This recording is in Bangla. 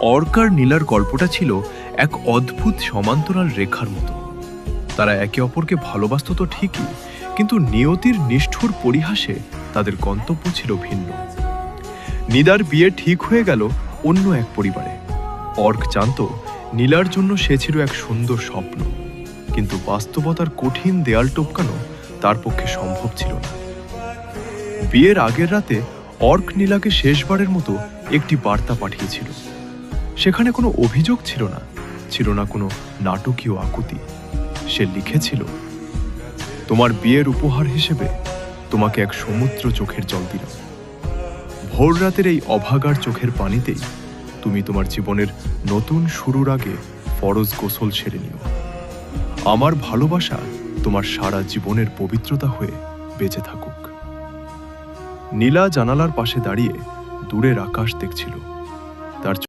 অর্ক আর নীলার গল্পটা ছিল এক অদ্ভুত সমান্তরাল রেখার মতো। তারা একে অপরকে ভালোবাসত তো ঠিকই, কিন্তু নিয়তির নিষ্ঠুর পরিহাসে তাদের গন্তব্য ছিল ভিন্ন। নীলার বিয়ে ঠিক হয়ে গেল অন্য এক পরিবারে। অর্ক জানত নীলার জন্য সে ছিল এক সুন্দর স্বপ্ন, কিন্তু বাস্তবতার কঠিন দেয়াল টপকানো তার পক্ষে সম্ভব ছিল না। বিয়ের আগের রাতে অর্ক নীলাকে শেষবারের মতো একটি বার্তা পাঠিয়েছিল। সেখানে কোনো অভিযোগ ছিল না, ছিল না কোনো নাটকীয় আকুতি। সে লিখেছিল, তোমার বিয়ের উপহার হিসেবে তোমাকে এক সমুদ্র চোখের জল দিলাম। ভোর রাতের এই অভাগার চোখের পানিতেই তুমি তোমার জীবনের নতুন শুরুর আগে ফরজ গোসল সেরে নিও। আমার ভালোবাসা তোমার সারা জীবনের পবিত্রতা হয়ে বেঁচে থাকুক। নীলা জানালার পাশে দাঁড়িয়ে দূরের আকাশ দেখছিল। তার